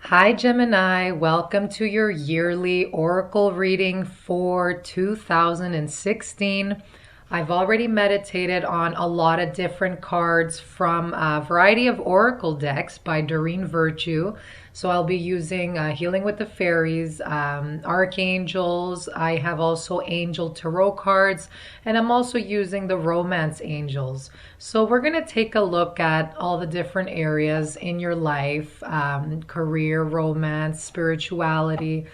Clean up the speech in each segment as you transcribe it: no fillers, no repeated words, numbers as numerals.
Hi, Gemini. Welcome to your yearly oracle reading for 2016. I've already meditated on a lot of different cards from a variety of oracle decks by Doreen Virtue. So I'll be using Healing with the Fairies, Archangels. I have also Angel Tarot cards, and I'm also using the Romance Angels. So we're going to take a look at all the different areas in your life, career, romance, spirituality,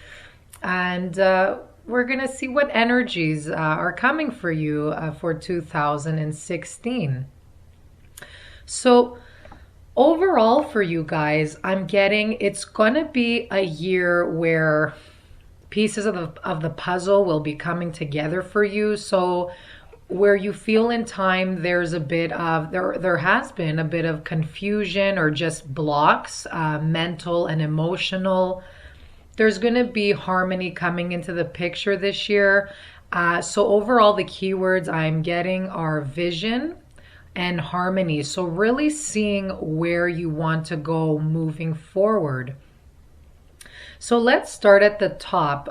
and we're going to see what energies are coming for you for 2016. So overall for you guys, I'm getting it's going to be a year where pieces of the puzzle will be coming together for you. So where you feel in time there's a bit of there has been a bit of confusion or just blocks, mental and emotional, there's going to be harmony coming into the picture this year. So overall, the keywords I'm getting are vision and harmony. So really seeing where you want to go moving forward. So let's start at the top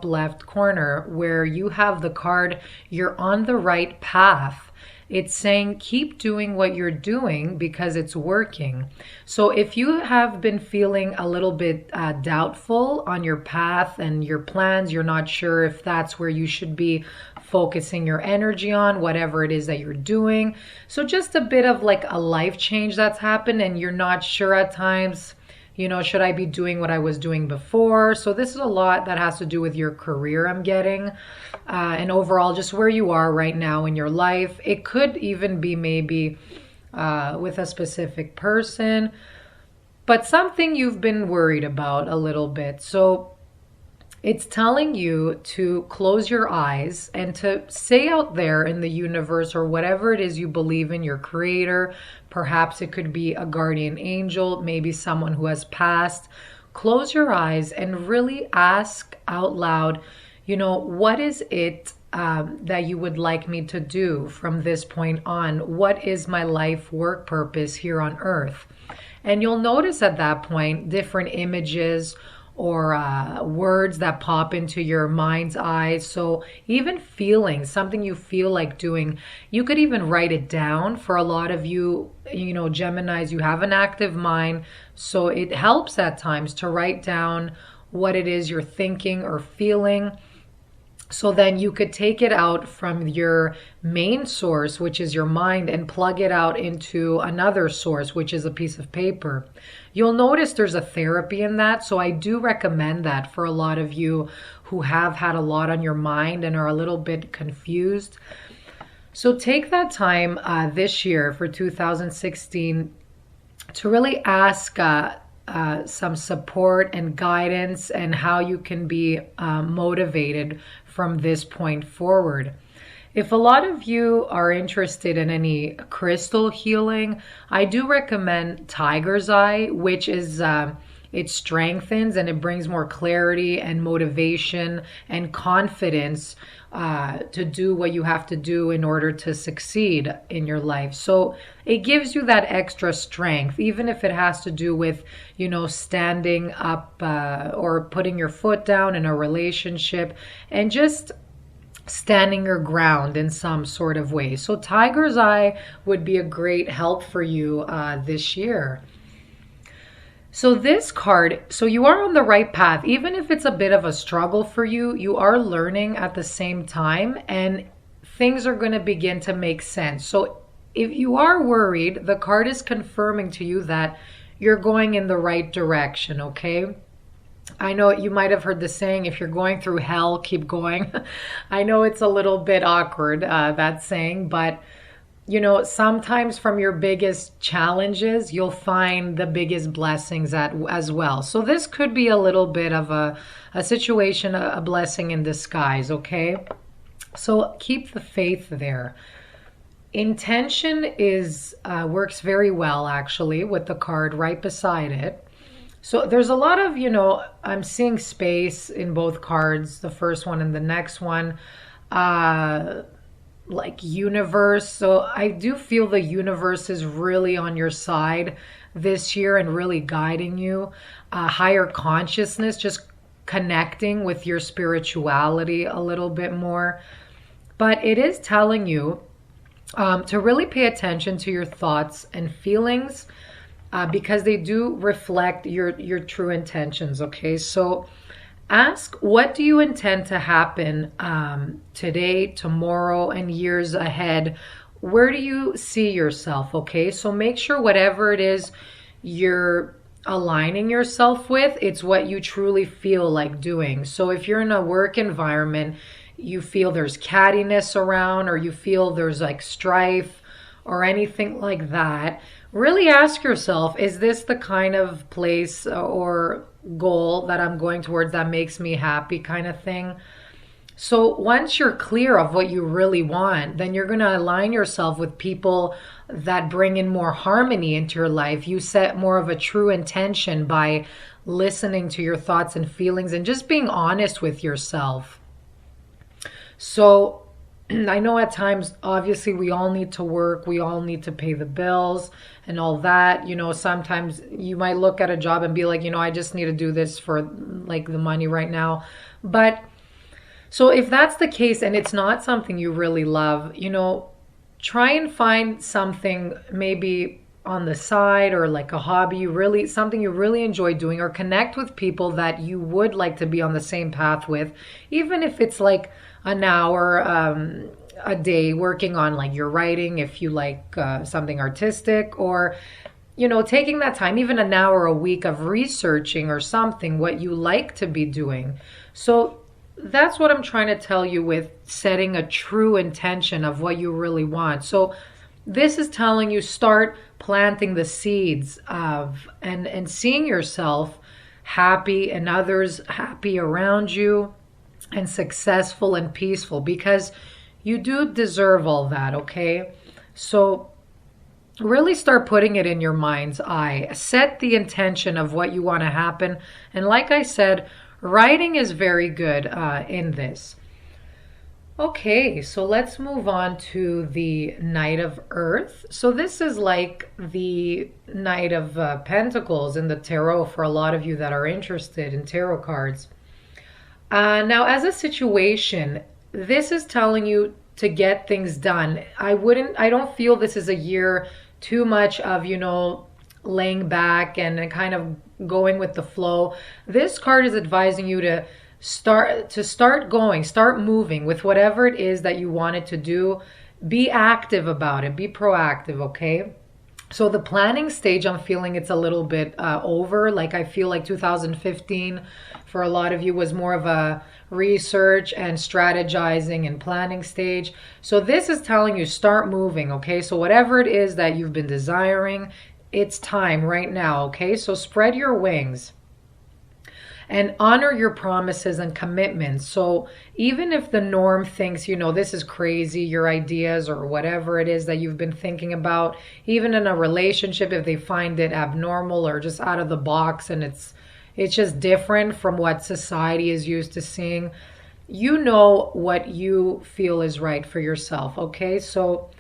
left corner where you have the card, you're on the right path. It's saying keep doing what you're doing because it's working. So if you have been feeling a little bit doubtful on your path and your plans, you're not sure if that's where you should be focusing your energy on, whatever it is that you're doing. So just a bit of like a life change that's happened and you're not sure at times, should I be doing what I was doing before? So this is a lot that has to do with your career, I'm getting, and overall just where you are right now in your life. It could even be maybe with a specific person, but something you've been worried about a little bit. So it's telling you to close your eyes and to say out there in the universe or whatever it is you believe in, your creator. Perhaps it could be a guardian angel, maybe someone who has passed. Close your eyes and really ask out loud, what is it that you would like me to do from this point on? What is my life work purpose here on earth? And you'll notice at that point different images or words that pop into your mind's eye. So even feeling something you feel like doing, you could even write it down. For a lot of you, Geminis, you have an active mind. So it helps at times to write down what it is you're thinking or feeling. So then you could take it out from your main source, which is your mind, and plug it out into another source, which is a piece of paper. You'll notice there's a therapy in that. So I do recommend that for a lot of you who have had a lot on your mind and are a little bit confused. So take that time this year for 2016 to really ask some support and guidance and how you can be motivated from this point forward. If a lot of you are interested in any crystal healing, I do recommend Tiger's Eye, which is it strengthens and it brings more clarity and motivation and confidence to do what you have to do in order to succeed in your life. So it gives you that extra strength, even if it has to do with, standing up or putting your foot down in a relationship and just standing your ground in some sort of way. So Tiger's Eye would be a great help for you this year. So this card, so you are on the right path. Even if it's a bit of a struggle for you, you are learning at the same time and things are going to begin to make sense. So if you are worried, the card is confirming to you that you're going in the right direction, okay? I know you might have heard the saying, if you're going through hell, keep going. I know it's a little bit awkward, that saying, but sometimes from your biggest challenges, you'll find the biggest blessings as well. So this could be a little bit of a situation, a blessing in disguise, okay? So keep the faith there. Intention works very well, actually, with the card right beside it. So there's a lot of, I'm seeing space in both cards, the first one and the next one. like universe. So I do feel the universe is really on your side this year and really guiding you. Higher consciousness, just connecting with your spirituality a little bit more. But it is telling you to really pay attention to your thoughts and feelings because they do reflect your true intentions. Okay, so ask, what do you intend to happen today, tomorrow, and years ahead? Where do you see yourself? Okay, so make sure whatever it is you're aligning yourself with, it's what you truly feel like doing. So if you're in a work environment, you feel there's cattiness around, or you feel there's like strife or anything like that, really ask yourself, is this the kind of place or goal that I'm going towards that makes me happy, kind of thing? So once you're clear of what you really want, then you're going to align yourself with people that bring in more harmony into your life. You set more of a true intention by listening to your thoughts and feelings and just being honest with yourself. So I know at times, obviously, we all need to work. We all need to pay the bills and all that. Sometimes you might look at a job and be like, I just need to do this for like the money right now. But so if that's the case and it's not something you really love, try and find something maybe on the side or like a hobby, something you really enjoy doing, or connect with people that you would like to be on the same path with, even if it's like an hour a day working on like your writing, if you like something artistic, or taking that time, even an hour a week, of researching or something what you like to be doing. So that's what I'm trying to tell you with setting a true intention of what you really want. So this is telling you, start planting the seeds of and seeing yourself happy and others happy around you and successful and peaceful, because you do deserve all that. Okay, so really start putting it in your mind's eye. Set the intention of what you want to happen, and like I said, writing is very good in this. Okay, so let's move on to the Knight of Earth. So this is like the Knight of Pentacles in the tarot for a lot of you that are interested in tarot cards. Now, as a situation, this is telling you to get things done. I don't feel this is a year too much of, laying back and kind of going with the flow. This card is advising you to start moving with whatever it is that you wanted to do. Be active about it. Be proactive, okay? So the planning stage, I'm feeling it's a little bit over. Like I feel like 2015 for a lot of you was more of a research and strategizing and planning stage. So this is telling you, start moving, okay? So whatever it is that you've been desiring, it's time right now, okay? So spread your wings and honor your promises and commitments. So even if the norm thinks, this is crazy, your ideas or whatever it is that you've been thinking about, even in a relationship, if they find it abnormal or just out of the box and it's just different from what society is used to seeing, you know what you feel is right for yourself, okay? So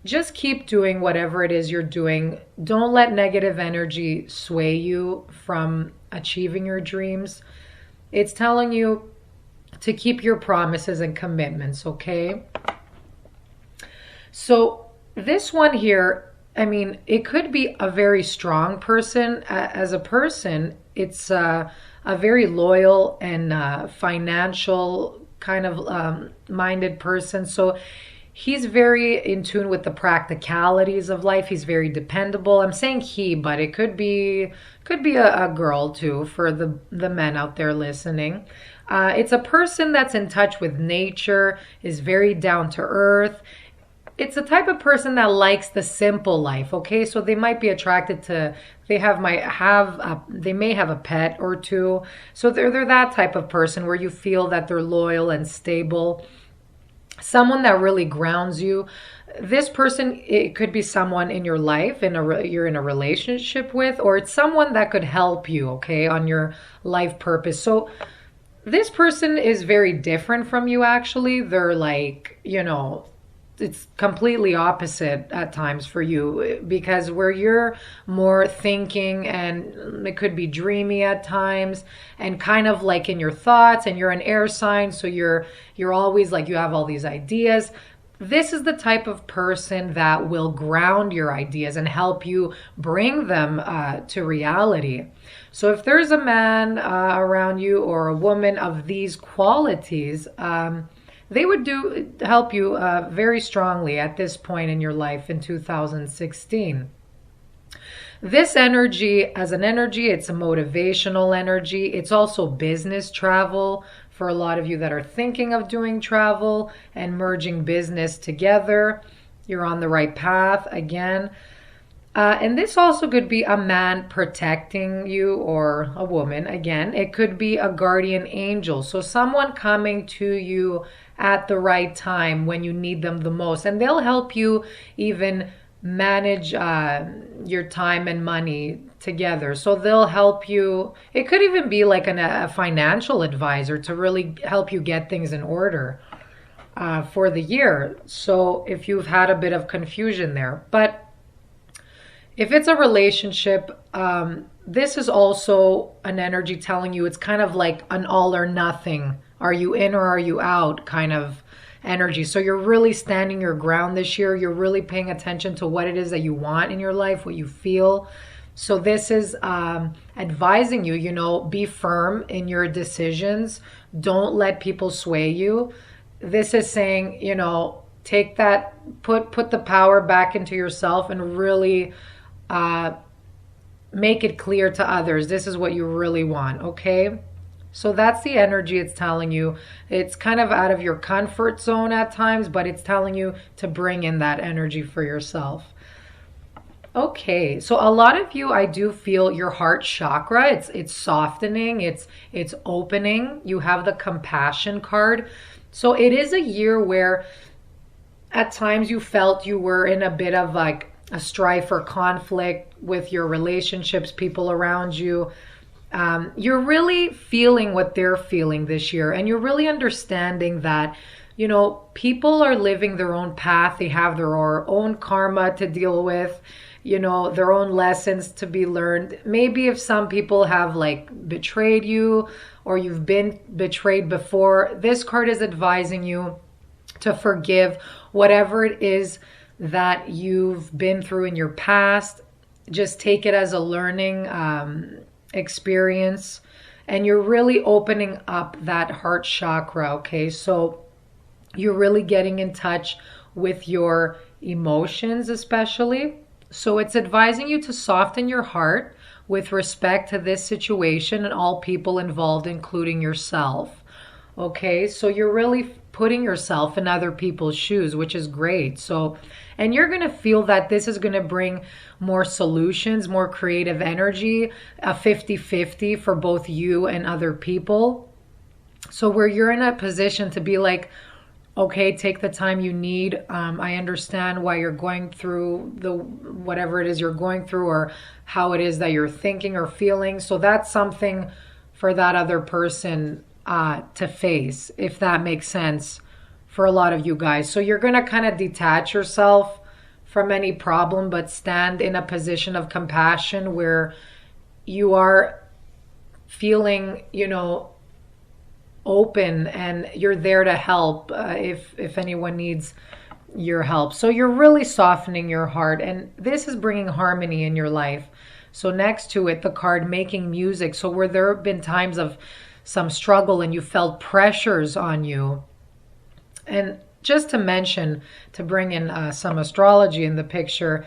just keep doing whatever it is you're doing. Don't let negative energy sway you from achieving your dreams. It's telling you to keep your promises and commitments, okay? So this one here, it could be a very strong person. As a person, it's a very loyal and financial kind of minded person. So he's very in tune with the practicalities of life. He's very dependable. I'm saying he, but it could be a girl too, for the men out there listening. It's a person that's in touch with nature, is very down to earth. It's a type of person that likes the simple life, okay? So they might be attracted to, they may have a pet or two. So they're that type of person where you feel that they're loyal and stable. Someone that really grounds you. This person, it could be someone in your life, you're in a relationship with, or it's someone that could help you, okay, on your life purpose. So this person is very different from you, actually. They're like, it's completely opposite at times for you, because where you're more thinking and it could be dreamy at times and kind of like in your thoughts, and you're an air sign, so you're always like you have all these ideas. This is the type of person that will ground your ideas and help you bring them to reality. So if there's a man around you or a woman of these qualities, they would help you very strongly at this point in your life in 2016. This energy, as an energy, it's a motivational energy. It's also business travel for a lot of you that are thinking of doing travel and merging business together. You're on the right path again. And this also could be a man protecting you, or a woman. Again, it could be a guardian angel. So someone coming to you at the right time when you need them the most. And they'll help you even manage your time and money together. So they'll help you. It could even be like a financial advisor to really help you get things in order for the year. So if you've had a bit of confusion there. But if it's a relationship, this is also an energy telling you it's kind of like an all or nothing. Are you in or are you out kind of energy. So you're really standing your ground this year. You're really paying attention to what it is that you want in your life, what you feel. So this is advising you, be firm in your decisions. Don't let people sway you. This is saying, take that, put the power back into yourself and really make it clear to others. This is what you really want, okay? So that's the energy it's telling you. It's kind of out of your comfort zone at times, but it's telling you to bring in that energy for yourself. Okay, so a lot of you, I do feel your heart chakra, it's softening, it's opening. You have the compassion card. So it is a year where at times you felt you were in a bit of like a strife or conflict with your relationships, people around you. You're really feeling what they're feeling this year, and you're really understanding that, people are living their own path. They have their own karma to deal with, their own lessons to be learned. Maybe if some people have like betrayed you or you've been betrayed before, this card is advising you to forgive whatever it is that you've been through in your past. Just take it as a learning experience, and you're really opening up that heart chakra. Okay, so you're really getting in touch with your emotions, especially. So it's advising you to soften your heart with respect to this situation and all people involved, including yourself. Okay, so you're really putting yourself in other people's shoes, which is great. So, and you're going to feel that this is going to bring more solutions, more creative energy, a 50-50 for both you and other people. So where you're in a position to be like, okay, take the time you need. I understand why you're going through whatever it is you're going through, or how it is that you're thinking or feeling. So that's something for that other person to face, if that makes sense for a lot of you guys. So you're going to kind of detach yourself from any problem, but stand in a position of compassion where you are feeling, open, and you're there to help if anyone needs your help. So you're really softening your heart, and this is bringing harmony in your life. So next to it, the card making music. So where there have been times of some struggle and you felt pressures on you. And just to mention, to bring in some astrology in the picture,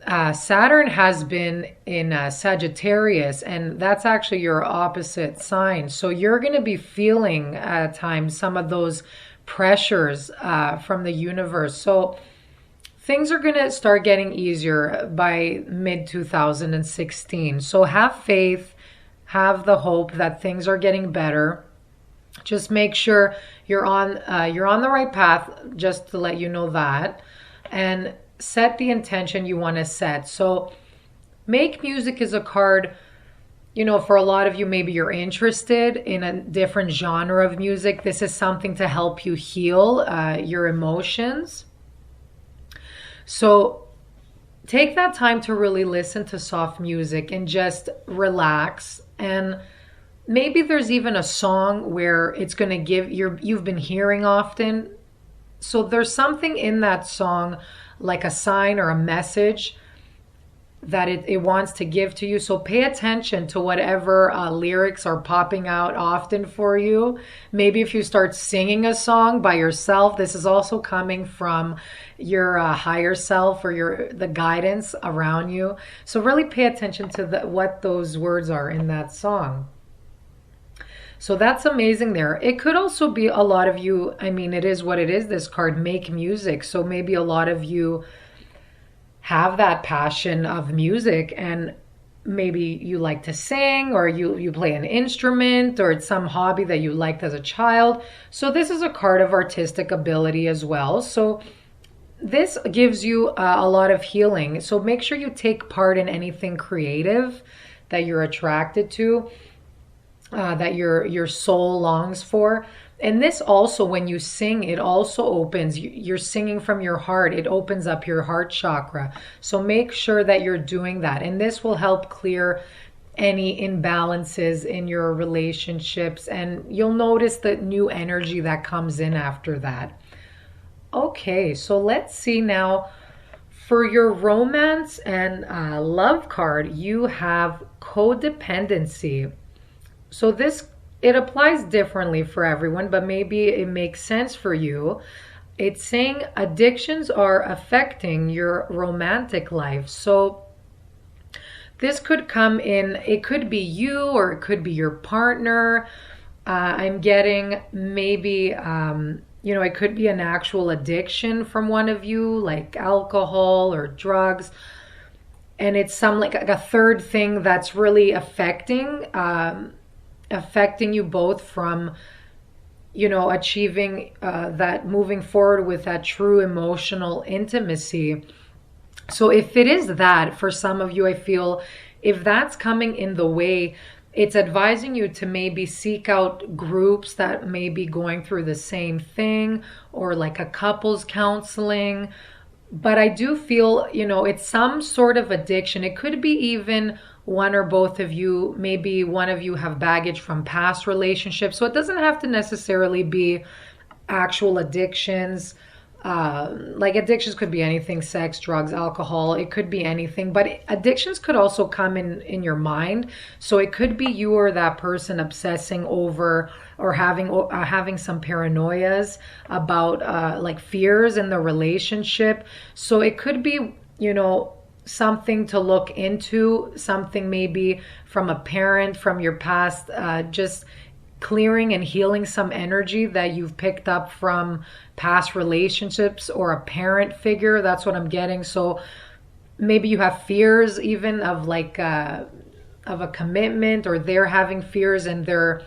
Saturn has been in Sagittarius, and that's actually your opposite sign. So you're going to be feeling at times some of those pressures from the universe. So things are going to start getting easier by mid-2016. So have faith, have the hope that things are getting better. Just make sure you're on the right path, just to let you know that. And set the intention you want to set. So make music is a card For a lot of you, maybe you're interested in a different genre of music. This is something to help you heal your emotions. So take that time to really listen to soft music and just relax. And maybe there's even a song where it's going to you've been hearing often. So there's something in that song, like a sign or a message that it wants to give to you. So pay attention to whatever lyrics are popping out often for you. Maybe if you start singing a song by yourself, this is also coming from your higher self or the guidance around you. So really pay attention to what those words are in that song. So that's amazing there. It could also be a lot of you, I mean, it is what it is, this card, make music. So maybe a lot of you have that passion of music, and maybe you like to sing, or you play an instrument, or it's some hobby that you liked as a child. So this is a card of artistic ability as well. So this gives you a lot of healing. So make sure you take part in anything creative that you're attracted to, that your soul longs for. And this also, when you sing, it also opens, you're singing from your heart. It opens up your heart chakra. So make sure that you're doing that. And this will help clear any imbalances in your relationships. And you'll notice the new energy that comes in after that. Okay, so let's see now. For your romance and love card, you have codependency. So it applies differently for everyone, but maybe it makes sense for you. It's saying addictions are affecting your romantic life. So this could come in, it could be you or it could be your partner. I'm getting maybe, it could be an actual addiction from one of you, like alcohol or drugs. And it's like a third thing that's really affecting you both from, achieving that, moving forward with that true emotional intimacy. So if it is that, for some of you, I feel if that's coming in the way, it's advising you to maybe seek out groups that may be going through the same thing, or like a couples counseling. But I do feel, it's some sort of addiction. It could be even one or both of you, maybe one of you have baggage from past relationships. So it doesn't have to necessarily be actual addictions. Like addictions could be anything, sex, drugs, alcohol. It could be anything, but addictions could also come in your mind. So it could be you or that person obsessing over or having some paranoias about like fears in the relationship. So it could be, something to look into, something maybe from a parent, from your past, just clearing and healing some energy that you've picked up from past relationships or a parent figure. That's what I'm getting. So maybe you have fears even of like of a commitment, or they're having fears and they're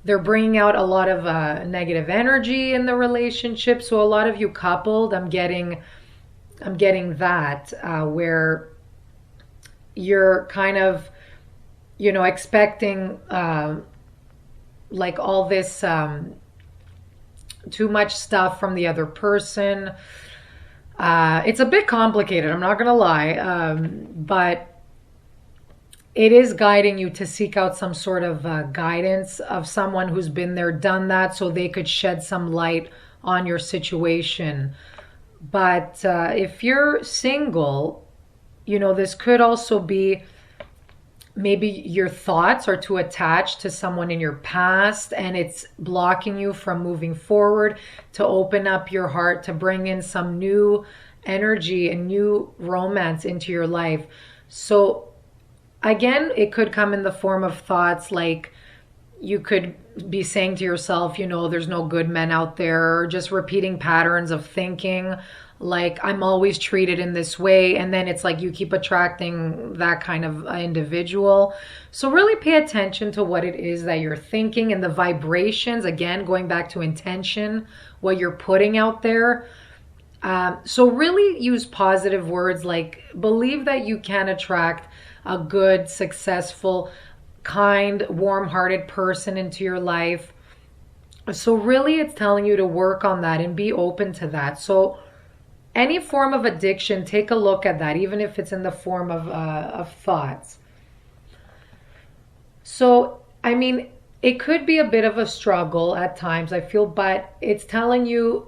bringing out a lot of negative energy in the relationship. So a lot of you coupled, I'm getting that where you're kind of, expecting like all this too much stuff from the other person. It's a bit complicated, I'm not gonna lie, but it is guiding you to seek out some sort of guidance of someone who's been there, done that, so they could shed some light on your situation. But if you're single, this could also be maybe your thoughts are too attached to someone in your past, and it's blocking you from moving forward, to open up your heart, to bring in some new energy and new romance into your life. So again, it could come in the form of thoughts like you could be saying to yourself, there's no good men out there, or just repeating patterns of thinking like I'm always treated in this way. And then it's like you keep attracting that kind of individual. So really pay attention to what it is that you're thinking and the vibrations, again, going back to intention, what you're putting out there. So really use positive words, like believe that you can attract a good, successful, kind, warm-hearted person into your life. So really it's telling you to work on that and be open to that. So any form of addiction, take a look at that, even if it's in the form of thoughts. So, I mean, it could be a bit of a struggle at times, I feel, but it's telling you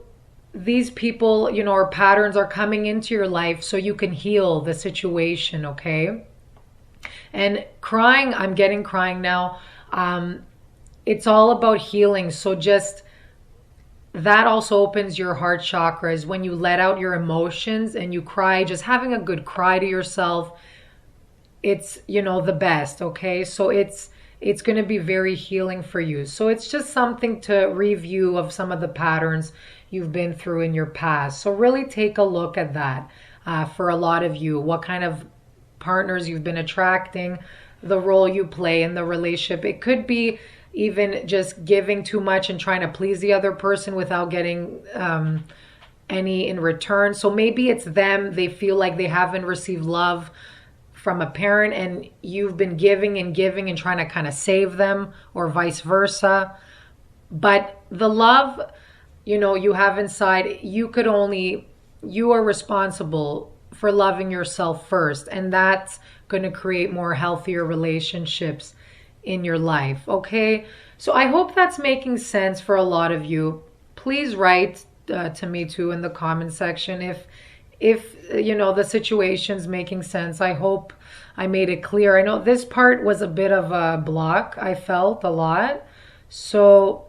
these people, you know, or patterns are coming into your life so you can heal the situation, okay? And crying, I'm getting crying now. It's all about healing. So just that also opens your heart chakras when you let out your emotions and you cry. Just having a good cry to yourself, it's, you know, the best, okay? So it's going to be very healing for you. So it's just something to review of some of the patterns you've been through in your past. So really take a look at that for a lot of you. What kind of partners you've been attracting, the role you play in the relationship. It could be even just giving too much and trying to please the other person without getting any in return. So maybe it's them. They feel like they haven't received love from a parent and you've been giving and giving and trying to kind of save them, or vice versa. But the love, you know, you have inside, you are responsible for loving yourself first. And that's going to create more healthier relationships in your life. Okay. So I hope that's making sense for a lot of you. Please write to me too in the comment section if you know the situation's making sense. I hope I made it clear. I know this part was a bit of a block. I felt a lot. So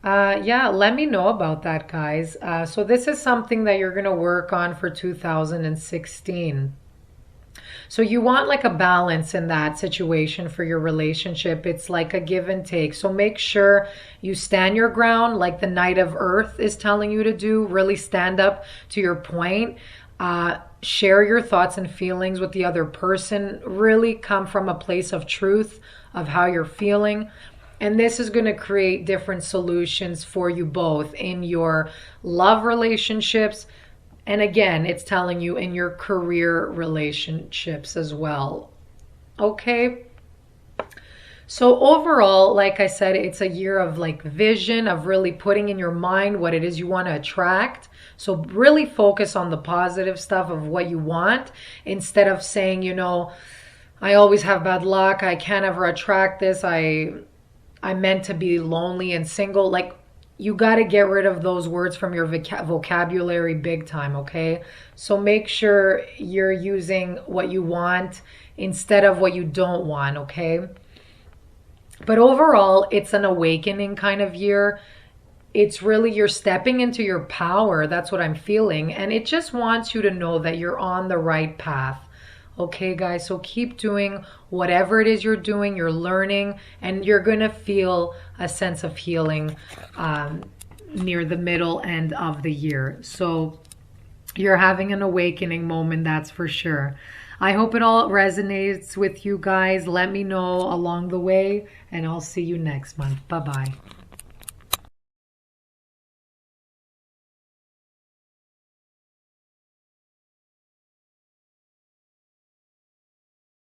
yeah, let me know about that, guys. So this is something that you're going to work on for 2016. So you want like a balance in that situation for your relationship. It's like a give and take. So make sure you stand your ground like the Knight of Earth is telling you to do. Really stand up to your point. Share your thoughts and feelings with the other person. Really come from a place of truth of how you're feeling. And this is going to create different solutions for you both in your love relationships. And again, it's telling you in your career relationships as well. Okay. So overall, like I said, it's a year of like vision, of really putting in your mind what it is you want to attract. So really focus on the positive stuff of what you want instead of saying, you know, I always have bad luck. I can't ever attract this. I meant to be lonely and single. Like, you got to get rid of those words from your vocabulary big time, okay? So make sure you're using what you want instead of what you don't want, okay? But overall, it's an awakening kind of year. It's really, you're stepping into your power. That's what I'm feeling. And it just wants you to know that you're on the right path. Okay, guys, so keep doing whatever it is you're doing, you're learning, and you're going to feel a sense of healing near the middle end of the year. So you're having an awakening moment, that's for sure. I hope it all resonates with you guys. Let me know along the way, and I'll see you next month. Bye-bye.